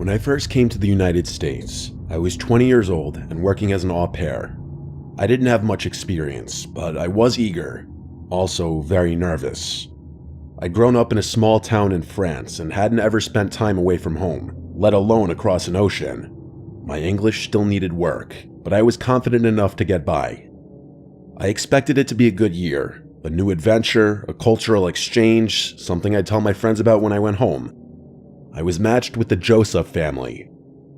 When I first came to the United States, I was 20 years old and working as an au pair. I didn't have much experience, but I was eager, also very nervous. I'd grown up in a small town in France and hadn't ever spent time away from home, let alone across an ocean. My English still needed work, but I was confident enough to get by. I expected it to be a good year, a new adventure, a cultural exchange, something I'd tell my friends about when I went home. I was matched with the Joseph family.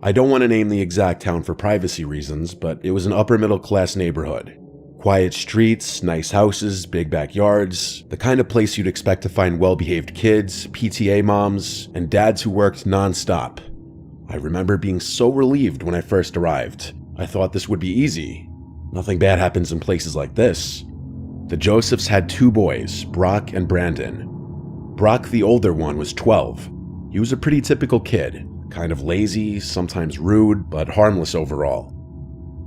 I don't want to name the exact town for privacy reasons, but it was an upper middle class neighborhood. Quiet streets, nice houses, big backyards, the kind of place you'd expect to find well-behaved kids, PTA moms, and dads who worked non-stop. I remember being so relieved when I first arrived. I thought this would be easy. Nothing bad happens in places like this. The Josephs had 2 boys, Brock and Brandon. Brock, the older one, was 12. He was a pretty typical kid, kind of lazy, sometimes rude, but harmless overall.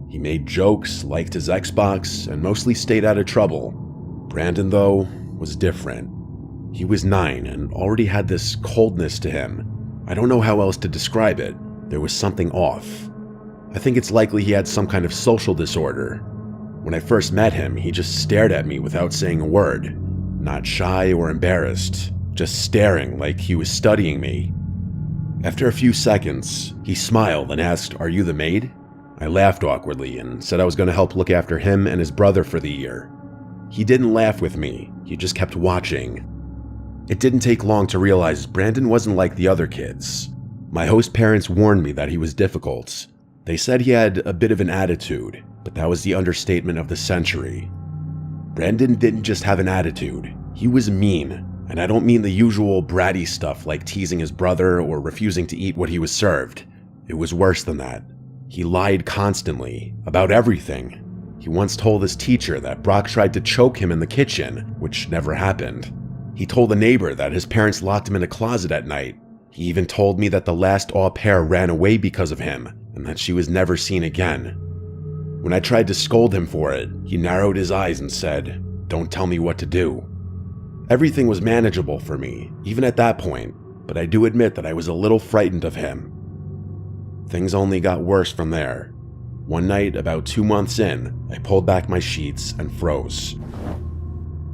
He made jokes, liked his Xbox, and mostly stayed out of trouble. Brandon, though, was different. He was 9 and already had this coldness to him. I don't know how else to describe it. There was something off. I think it's likely he had some kind of social disorder. When I first met him, he just stared at me without saying a word. Not shy or embarrassed, just staring like he was studying me. After a few seconds, he smiled and asked, "Are you the maid?" I laughed awkwardly and said I was going to help look after him and his brother for the year. He didn't laugh with me, he just kept watching. It didn't take long to realize Brandon wasn't like the other kids. My host parents warned me that he was difficult. They said he had a bit of an attitude, but that was the understatement of the century. Brandon didn't just have an attitude, he was mean. And I don't mean the usual bratty stuff like teasing his brother or refusing to eat what he was served. It was worse than that. He lied constantly, about everything. He once told his teacher that Brock tried to choke him in the kitchen, which never happened. He told a neighbor that his parents locked him in a closet at night. He even told me that the last au pair ran away because of him, and that she was never seen again. When I tried to scold him for it, he narrowed his eyes and said, "Don't tell me what to do." Everything was manageable for me, even at that point, but I do admit that I was a little frightened of him. Things only got worse from there. One night, about 2 months in, I pulled back my sheets and froze.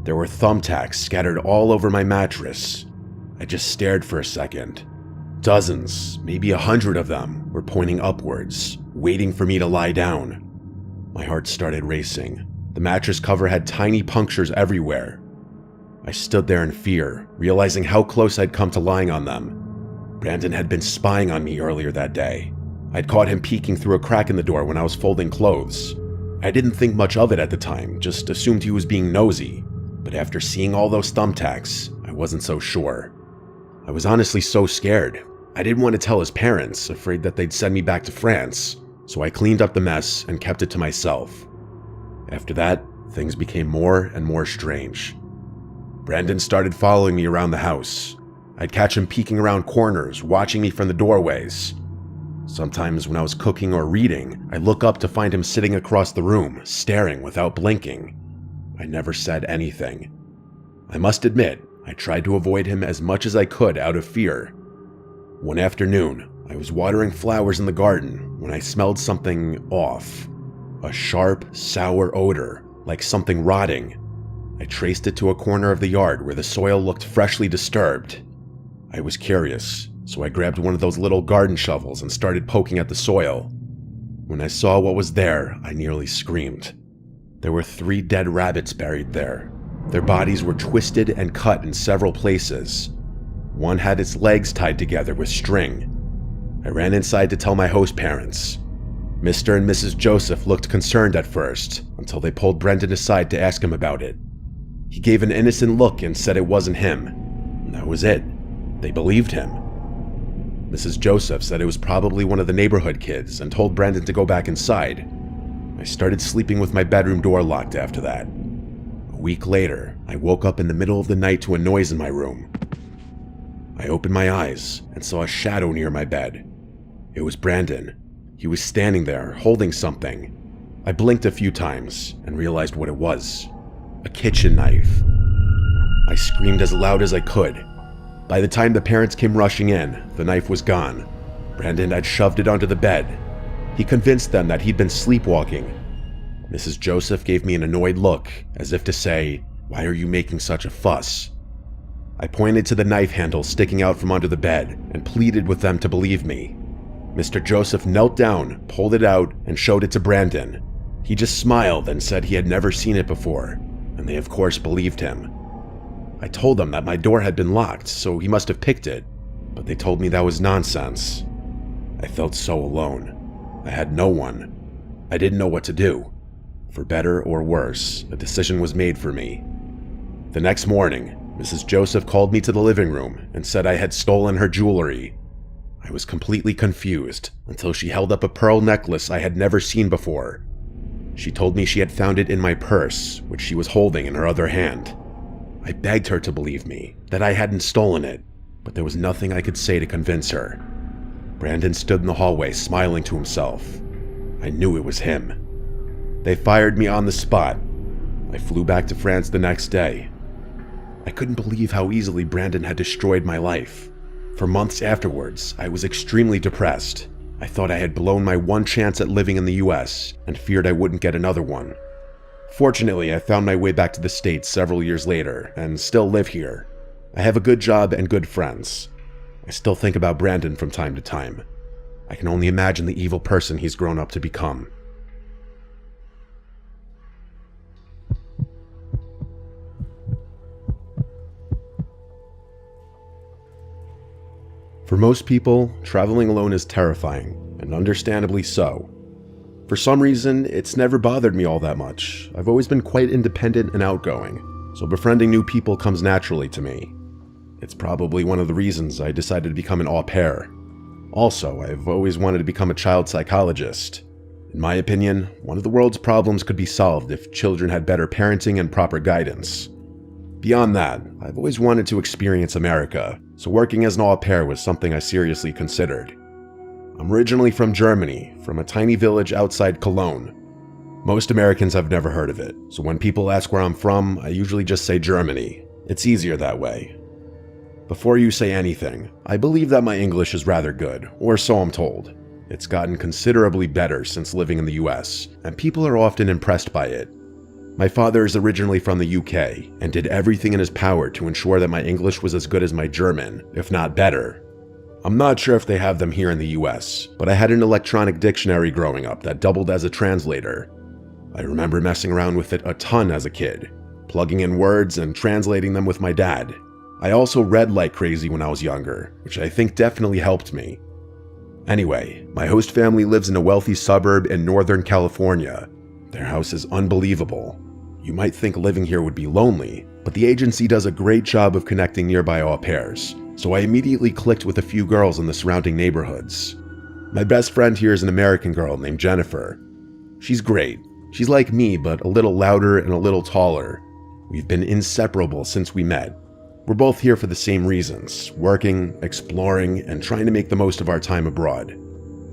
There were thumbtacks scattered all over my mattress. I just stared for a second. Dozens, maybe 100 of them, were pointing upwards, waiting for me to lie down. My heart started racing. The mattress cover had tiny punctures everywhere. I stood there in fear, realizing how close I'd come to lying on them. Brandon had been spying on me earlier that day. I'd caught him peeking through a crack in the door when I was folding clothes. I didn't think much of it at the time, just assumed he was being nosy. But after seeing all those thumbtacks, I wasn't so sure. I was honestly so scared. I didn't want to tell his parents, afraid that they'd send me back to France, so I cleaned up the mess and kept it to myself. After that, things became more and more strange. Brandon started following me around the house. I'd catch him peeking around corners, watching me from the doorways. Sometimes when I was cooking or reading, I'd look up to find him sitting across the room, staring without blinking. I never said anything. I must admit, I tried to avoid him as much as I could out of fear. One afternoon, I was watering flowers in the garden when I smelled something off. A sharp, sour odor, like something rotting. I traced it to a corner of the yard where the soil looked freshly disturbed. I was curious, so I grabbed one of those little garden shovels and started poking at the soil. When I saw what was there, I nearly screamed. There were 3 dead rabbits buried there. Their bodies were twisted and cut in several places. One had its legs tied together with string. I ran inside to tell my host parents. Mr. and Mrs. Joseph looked concerned at first, until they pulled Brendan aside to ask him about it. He gave an innocent look and said it wasn't him. And that was it. They believed him. Mrs. Joseph said it was probably one of the neighborhood kids and told Brendan to go back inside. I started sleeping with my bedroom door locked after that. A week later, I woke up in the middle of the night to a noise in my room. I opened my eyes and saw a shadow near my bed. It was Brandon. He was standing there, holding something. I blinked a few times and realized what it was. A kitchen knife. I screamed as loud as I could. By the time the parents came rushing in, the knife was gone. Brandon had shoved it under the bed. He convinced them that he'd been sleepwalking. Mrs. Joseph gave me an annoyed look, as if to say, "Why are you making such a fuss?" I pointed to the knife handle sticking out from under the bed and pleaded with them to believe me. Mr. Joseph knelt down, pulled it out, and showed it to Brandon. He just smiled and said he had never seen it before, and they of course believed him. I told them that my door had been locked, so he must have picked it, but they told me that was nonsense. I felt so alone. I had no one. I didn't know what to do. For better or worse, a decision was made for me. The next morning, Mrs. Joseph called me to the living room and said I had stolen her jewelry. I was completely confused until she held up a pearl necklace I had never seen before. She told me she had found it in my purse, which she was holding in her other hand. I begged her to believe me, that I hadn't stolen it, but there was nothing I could say to convince her. Brandon stood in the hallway smiling to himself. I knew it was him. They fired me on the spot. I flew back to France the next day. I couldn't believe how easily Brandon had destroyed my life. For months afterwards, I was extremely depressed. I thought I had blown my one chance at living in the US and feared I wouldn't get another one. Fortunately, I found my way back to the States several years later and still live here. I have a good job and good friends. I still think about Brandon from time to time. I can only imagine the evil person he's grown up to become. For most people, traveling alone is terrifying, and understandably so. For some reason, it's never bothered me all that much. I've always been quite independent and outgoing, so befriending new people comes naturally to me. It's probably one of the reasons I decided to become an au pair. Also, I've always wanted to become a child psychologist. In my opinion, one of the world's problems could be solved if children had better parenting and proper guidance. Beyond that, I've always wanted to experience America, so working as an au pair was something I seriously considered. I'm originally from Germany, from a tiny village outside Cologne. Most Americans have never heard of it, so when people ask where I'm from, I usually just say Germany. It's easier that way. Before you say anything, I believe that my English is rather good, or so I'm told. It's gotten considerably better since living in the US, and people are often impressed by it. My father is originally from the UK and did everything in his power to ensure that my English was as good as my German, if not better. I'm not sure if they have them here in the US, but I had an electronic dictionary growing up that doubled as a translator. I remember messing around with it a ton as a kid, plugging in words and translating them with my dad. I also read like crazy when I was younger, which I think definitely helped me. Anyway, my host family lives in a wealthy suburb in Northern California. Their house is unbelievable. You might think living here would be lonely, but the agency does a great job of connecting nearby au pairs, so I immediately clicked with a few girls in the surrounding neighborhoods. My best friend here is an American girl named Jennifer. She's great. She's like me, but a little louder and a little taller. We've been inseparable since we met. We're both here for the same reasons, working, exploring, and trying to make the most of our time abroad.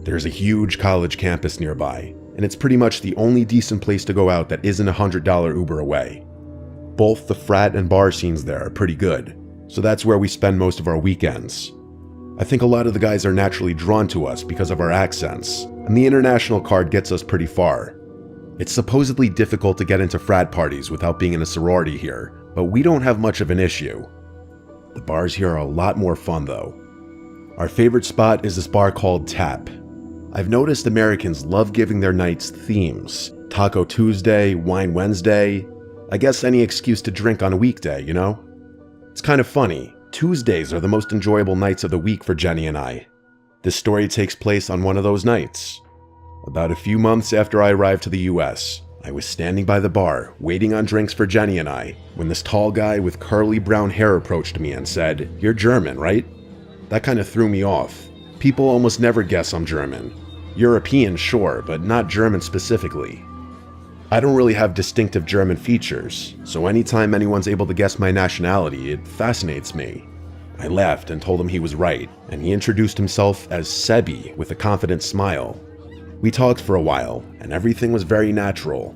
There's a huge college campus nearby, and it's pretty much the only decent place to go out that isn't a $100 Uber away. Both the frat and bar scenes there are pretty good, so that's where we spend most of our weekends. I think a lot of the guys are naturally drawn to us because of our accents, and the international card gets us pretty far. It's supposedly difficult to get into frat parties without being in a sorority here, but we don't have much of an issue. The bars here are a lot more fun though. Our favorite spot is this bar called Tap. I've noticed Americans love giving their nights themes. Taco Tuesday, Wine Wednesday. I guess any excuse to drink on a weekday, you know? It's kind of funny. Tuesdays are the most enjoyable nights of the week for Jenny and I. This story takes place on one of those nights. About a few months after I arrived to the US, I was standing by the bar, waiting on drinks for Jenny and I, when this tall guy with curly brown hair approached me and said, "You're German, right?" That kind of threw me off. People almost never guess I'm German. European, sure, but not German specifically. I don't really have distinctive German features, so anytime anyone's able to guess my nationality, it fascinates me. I laughed and told him he was right, and he introduced himself as Sebi with a confident smile. We talked for a while, and everything was very natural.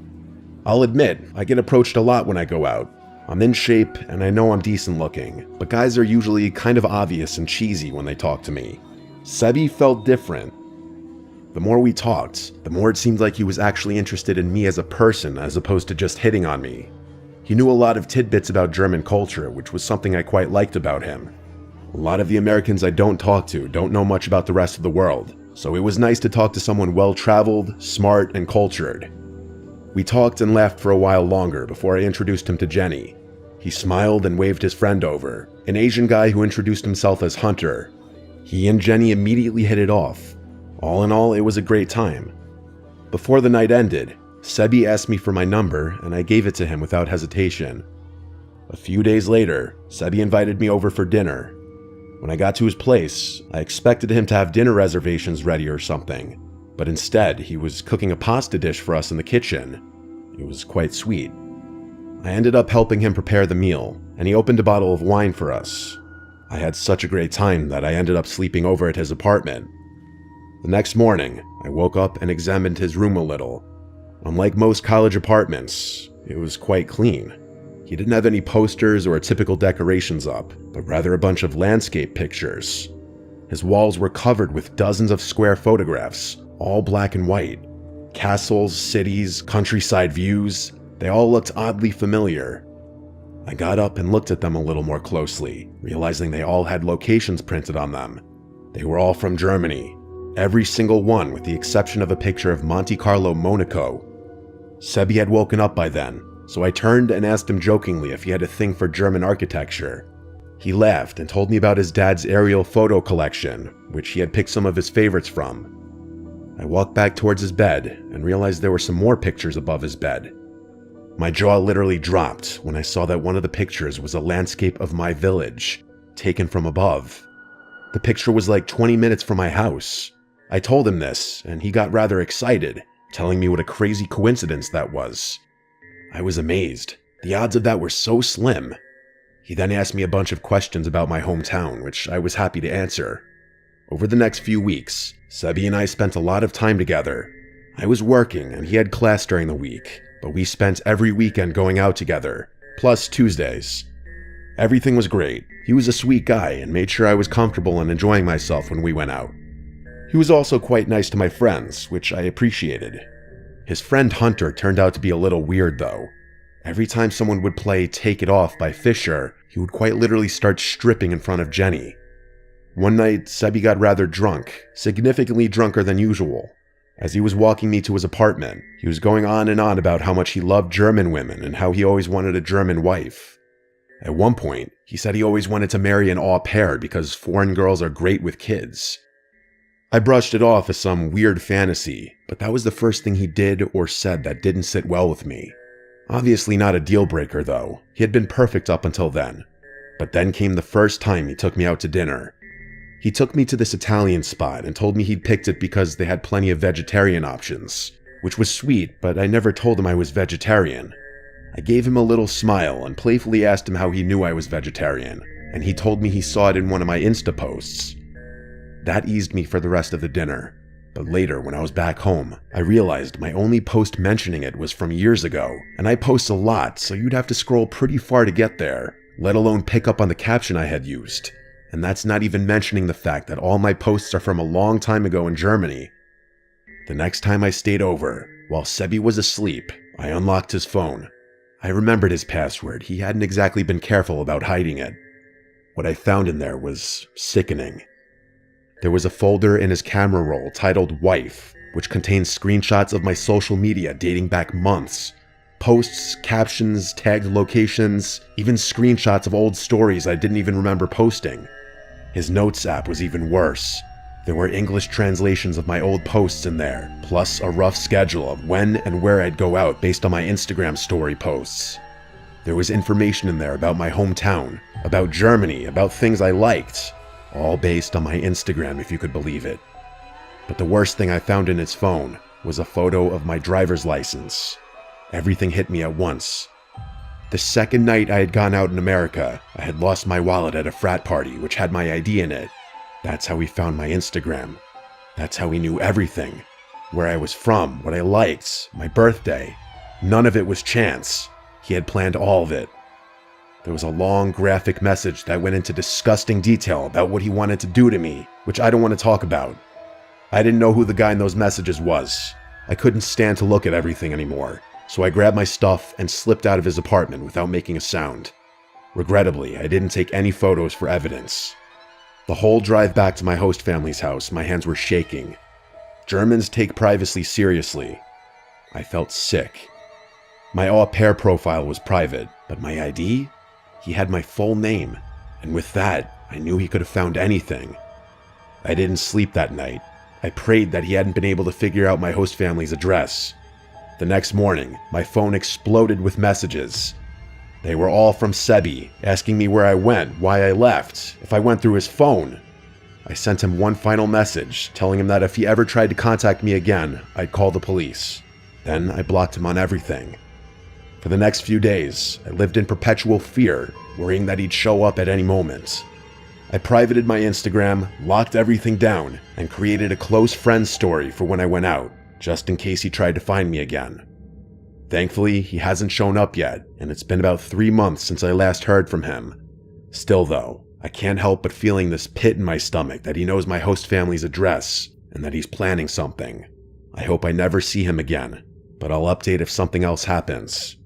I'll admit, I get approached a lot when I go out. I'm in shape, and I know I'm decent looking, but guys are usually kind of obvious and cheesy when they talk to me. Sebi felt different. The more we talked, the more it seemed like he was actually interested in me as a person as opposed to just hitting on me. He knew a lot of tidbits about German culture, which was something I quite liked about him. A lot of the Americans I don't talk to don't know much about the rest of the world, so it was nice to talk to someone well-traveled, smart, and cultured. We talked and laughed for a while longer before I introduced him to Jenny. He smiled and waved his friend over, an Asian guy who introduced himself as Hunter. He and Jenny immediately hit it off. All in all, it was a great time. Before the night ended, Sebi asked me for my number, and I gave it to him without hesitation. A few days later, Sebi invited me over for dinner. When I got to his place, I expected him to have dinner reservations ready or something, but instead, he was cooking a pasta dish for us in the kitchen. It was quite sweet. I ended up helping him prepare the meal, and he opened a bottle of wine for us. I had such a great time that I ended up sleeping over at his apartment. The next morning, I woke up and examined his room a little. Unlike most college apartments, it was quite clean. He didn't have any posters or typical decorations up, but rather a bunch of landscape pictures. His walls were covered with dozens of square photographs, all black and white. Castles, cities, countryside views, they all looked oddly familiar. I got up and looked at them a little more closely, realizing they all had locations printed on them. They were all from Germany, every single one with the exception of a picture of Monte Carlo, Monaco. Sebi had woken up by then, so I turned and asked him jokingly if he had a thing for German architecture. He laughed and told me about his dad's aerial photo collection, which he had picked some of his favorites from. I walked back towards his bed and realized there were some more pictures above his bed. My jaw literally dropped when I saw that one of the pictures was a landscape of my village, taken from above. The picture was like 20 minutes from my house. I told him this, and he got rather excited, telling me what a crazy coincidence that was. I was amazed. The odds of that were so slim. He then asked me a bunch of questions about my hometown, which I was happy to answer. Over the next few weeks, Sebi and I spent a lot of time together. I was working and he had class during the week, but we spent every weekend going out together, plus Tuesdays. Everything was great. He was a sweet guy and made sure I was comfortable and enjoying myself when we went out. He was also quite nice to my friends, which I appreciated. His friend Hunter turned out to be a little weird though. Every time someone would play Take It Off by Fisher, he would quite literally start stripping in front of Jenny. One night, Sebi got rather drunk, significantly drunker than usual. As he was walking me to his apartment, he was going on and on about how much he loved German women and how he always wanted a German wife. At one point, he said he always wanted to marry an au pair because foreign girls are great with kids. I brushed it off as some weird fantasy, but that was the first thing he did or said that didn't sit well with me. Obviously not a deal breaker though, he had been perfect up until then. But then came the first time he took me out to dinner. He took me to this Italian spot and told me he'd picked it because they had plenty of vegetarian options, which was sweet, but I never told him I was vegetarian. I gave him a little smile and playfully asked him how he knew I was vegetarian, and he told me he saw it in one of my Insta posts. That eased me for the rest of the dinner, but later when I was back home, I realized my only post mentioning it was from years ago, and I post a lot, so you'd have to scroll pretty far to get there, let alone pick up on the caption I had used. And that's not even mentioning the fact that all my posts are from a long time ago in Germany. The next time I stayed over, while Sebi was asleep, I unlocked his phone. I remembered his password. He hadn't exactly been careful about hiding it. What I found in there was sickening. There was a folder in his camera roll titled Wife, which contained screenshots of my social media dating back months. Posts, captions, tagged locations, even screenshots of old stories I didn't even remember posting. His notes app was even worse. There were English translations of my old posts in there, plus a rough schedule of when and where I'd go out based on my Instagram story posts. There was information in there about my hometown, about Germany, about things I liked, all based on my Instagram if you could believe it. But the worst thing I found in his phone was a photo of my driver's license. Everything hit me at once. The second night I had gone out in America, I had lost my wallet at a frat party which had my ID in it. That's how he found my Instagram. That's how he knew everything. Where I was from, what I liked, my birthday. None of it was chance. He had planned all of it. There was a long, graphic message that went into disgusting detail about what he wanted to do to me, which I don't want to talk about. I didn't know who the guy in those messages was. I couldn't stand to look at everything anymore, so I grabbed my stuff and slipped out of his apartment without making a sound. Regrettably, I didn't take any photos for evidence. The whole drive back to my host family's house, my hands were shaking. Germans take privacy seriously. I felt sick. My au pair profile was private, but my ID? He had my full name, and with that, I knew he could have found anything. I didn't sleep that night. I prayed that he hadn't been able to figure out my host family's address. The next morning, my phone exploded with messages. They were all from Sebi, asking me where I went, why I left, if I went through his phone. I sent him one final message, telling him that if he ever tried to contact me again, I'd call the police. Then I blocked him on everything. For the next few days, I lived in perpetual fear, worrying that he'd show up at any moment. I privated my Instagram, locked everything down, and created a close friends story for when I went out, just in case he tried to find me again. Thankfully, he hasn't shown up yet, and it's been about 3 months since I last heard from him. Still though, I can't help but feeling this pit in my stomach that he knows my host family's address, and that he's planning something. I hope I never see him again, but I'll update if something else happens.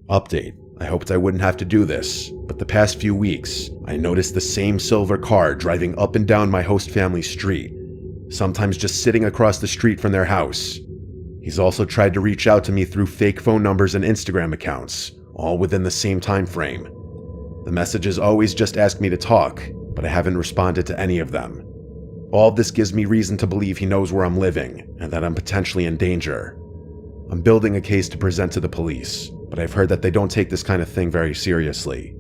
Update. I hoped I wouldn't have to do this, but the past few weeks, I noticed the same silver car driving up and down my host family's street, sometimes just sitting across the street from their house. He's also tried to reach out to me through fake phone numbers and Instagram accounts, all within the same time frame. The messages always just ask me to talk, but I haven't responded to any of them. All of this gives me reason to believe he knows where I'm living, and that I'm potentially in danger. I'm building a case to present to the police, but I've heard that they don't take this kind of thing very seriously.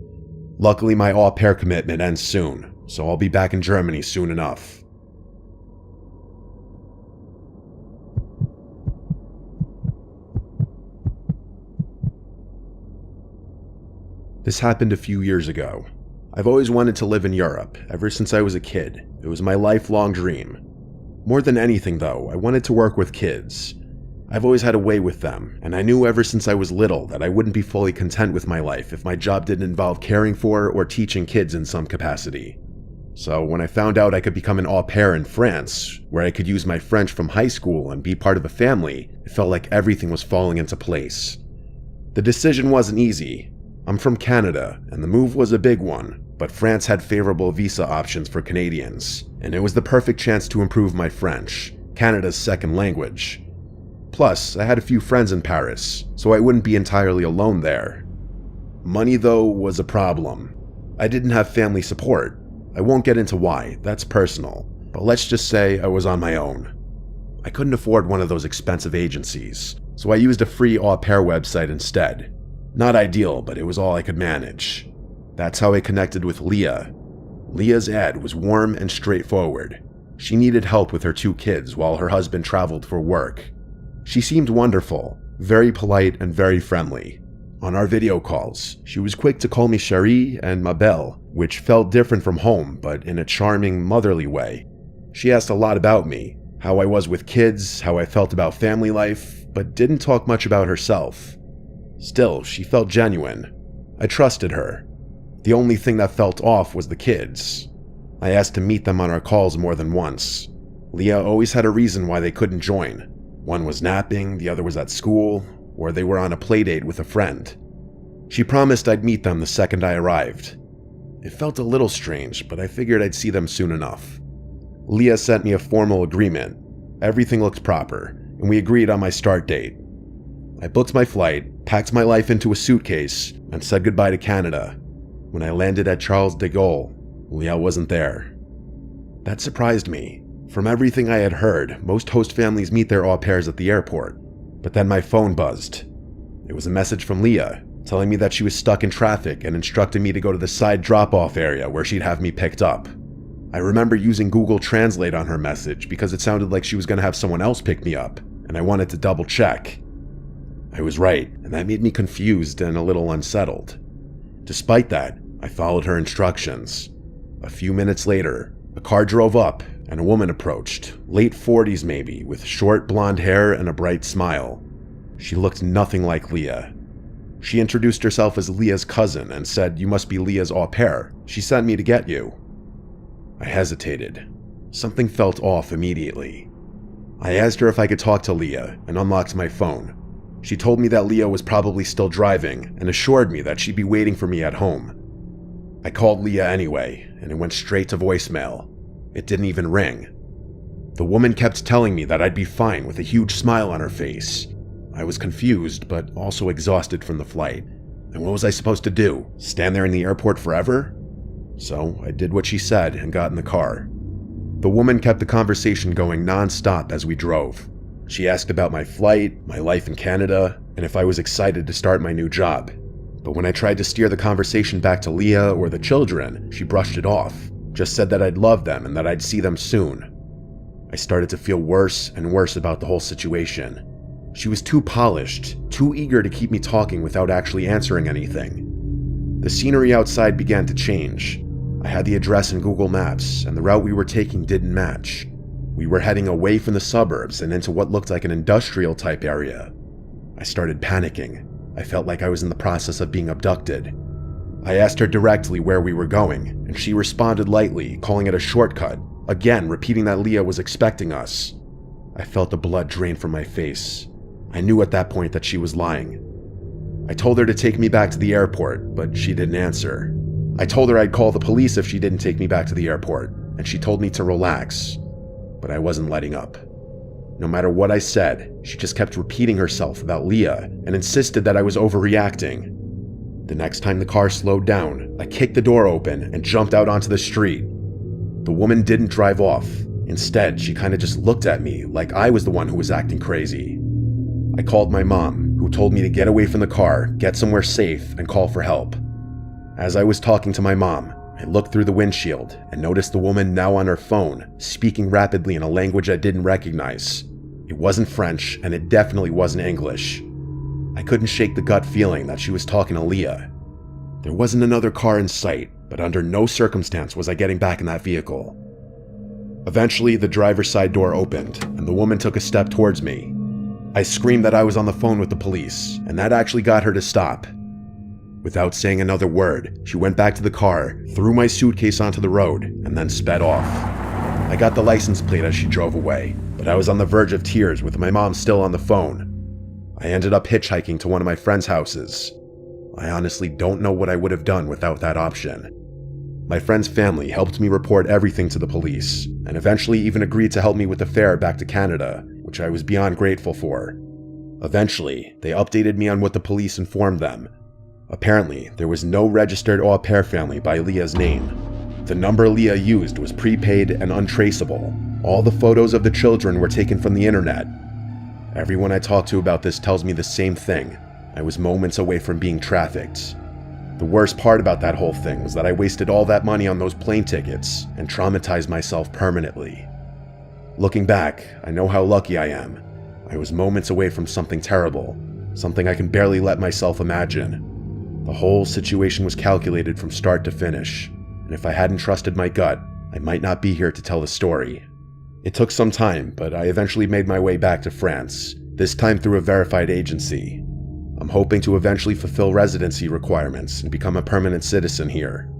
Luckily, my au pair commitment ends soon, so I'll be back in Germany soon enough. This happened a few years ago. I've always wanted to live in Europe, ever since I was a kid. It was my lifelong dream. More than anything though, I wanted to work with kids. I've always had a way with them, and I knew ever since I was little that I wouldn't be fully content with my life if my job didn't involve caring for or teaching kids in some capacity. So when I found out I could become an au pair in France, where I could use my French from high school and be part of a family, it felt like everything was falling into place. The decision wasn't easy. I'm from Canada, and the move was a big one, but France had favorable visa options for Canadians, and it was the perfect chance to improve my French, Canada's second language. Plus, I had a few friends in Paris, so I wouldn't be entirely alone there. Money, though, was a problem. I didn't have family support. I won't get into why, that's personal, but let's just say I was on my own. I couldn't afford one of those expensive agencies, so I used a free au pair website instead. Not ideal, but it was all I could manage. That's how I connected with Leah. Leah's ad was warm and straightforward. She needed help with her 2 kids while her husband traveled for work. She seemed wonderful, very polite and very friendly. On our video calls, she was quick to call me chérie and ma belle, which felt different from home, but in a charming, motherly way. She asked a lot about me, how I was with kids, how I felt about family life, but didn't talk much about herself. Still, she felt genuine. I trusted her. The only thing that felt off was the kids. I asked to meet them on our calls more than once. Leah always had a reason why they couldn't join. One was napping, the other was at school, or they were on a playdate with a friend. She promised I'd meet them the second I arrived. It felt a little strange, but I figured I'd see them soon enough. Leah sent me a formal agreement. Everything looked proper, and we agreed on my start date. I booked my flight, packed my life into a suitcase, and said goodbye to Canada. When I landed at Charles de Gaulle, Leah wasn't there. That surprised me. From everything I had heard, most host families meet their au pairs at the airport. But then my phone buzzed. It was a message from Leah, telling me that she was stuck in traffic and instructing me to go to the side drop-off area where she'd have me picked up. I remember using Google Translate on her message because it sounded like she was going to have someone else pick me up, and I wanted to double-check. I was right, and that made me confused and a little unsettled. Despite that, I followed her instructions. A few minutes later, a car drove up, and a woman approached, late 40s maybe, with short blonde hair and a bright smile. She looked nothing like Leah. She introduced herself as Leah's cousin and said, "You must be Leah's au pair. She sent me to get you." I hesitated. Something felt off immediately. I asked her if I could talk to Leah and unlocked my phone. She told me that Leah was probably still driving and assured me that she'd be waiting for me at home. I called Leah anyway, and it went straight to voicemail. It didn't even ring. The woman kept telling me that I'd be fine with a huge smile on her face. I was confused, but also exhausted from the flight. And what was I supposed to do? Stand there in the airport forever? So I did what she said and got in the car. The woman kept the conversation going non-stop as we drove. She asked about my flight, my life in Canada, and if I was excited to start my new job. But when I tried to steer the conversation back to Leah or the children, she brushed it off, just said that I'd love them and that I'd see them soon. I started to feel worse and worse about the whole situation. She was too polished, too eager to keep me talking without actually answering anything. The scenery outside began to change. I had the address in Google Maps, and the route we were taking didn't match. We were heading away from the suburbs and into what looked like an industrial-type area. I started panicking. I felt like I was in the process of being abducted. I asked her directly where we were going, and she responded lightly, calling it a shortcut, again repeating that Leah was expecting us. I felt the blood drain from my face. I knew at that point that she was lying. I told her to take me back to the airport, but she didn't answer. I told her I'd call the police if she didn't take me back to the airport, and she told me to relax. But I wasn't letting up. No matter what I said, she just kept repeating herself about Leah and insisted that I was overreacting. The next time the car slowed down, I kicked the door open and jumped out onto the street. The woman didn't drive off. Instead, she kind of just looked at me like I was the one who was acting crazy. I called my mom, who told me to get away from the car, get somewhere safe, and call for help. As I was talking to my mom, I looked through the windshield and noticed the woman now on her phone, speaking rapidly in a language I didn't recognize. It wasn't French, and it definitely wasn't English. I couldn't shake the gut feeling that she was talking to Leah. There wasn't another car in sight, but under no circumstance was I getting back in that vehicle. Eventually, the driver's side door opened, and the woman took a step towards me. I screamed that I was on the phone with the police, and that actually got her to stop. Without saying another word, she went back to the car, threw my suitcase onto the road, and then sped off. I got the license plate as she drove away, but I was on the verge of tears with my mom still on the phone. I ended up hitchhiking to one of my friends' houses. I honestly don't know what I would have done without that option. My friend's family helped me report everything to the police, and eventually even agreed to help me with the fare back to Canada, which I was beyond grateful for. Eventually, they updated me on what the police informed them. Apparently, there was no registered au pair family by Leah's name. The number Leah used was prepaid and untraceable. All the photos of the children were taken from the internet. Everyone I talked to about this tells me the same thing. I was moments away from being trafficked. The worst part about that whole thing was that I wasted all that money on those plane tickets and traumatized myself permanently. Looking back, I know how lucky I am. I was moments away from something terrible, something I can barely let myself imagine. The whole situation was calculated from start to finish, and if I hadn't trusted my gut, I might not be here to tell the story. It took some time, but I eventually made my way back to France, this time through a verified agency. I'm hoping to eventually fulfill residency requirements and become a permanent citizen here.